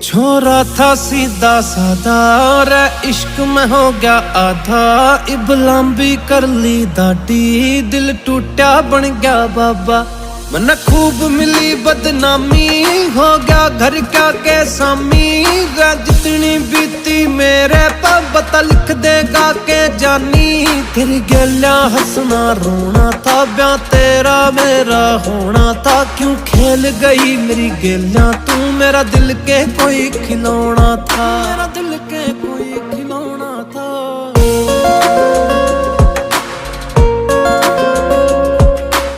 छोरा था सीधा साधा और इश्क में हो गया आधा। इबलाम्बी कर ली दाढ़ी, दिल टूटा बन गया बाबा। मन खूब मिली बदनामी, हो गया घर क्या के सामी। जितनी बीती मेरे पर बता लिख देगा के जानी। तेरी गलियां हंसना रोना था, ब्याह तेरा मेरा होना था। क्यों खेल गई मेरी गलियां तू, मेरा दिल के कोई खिलौना था।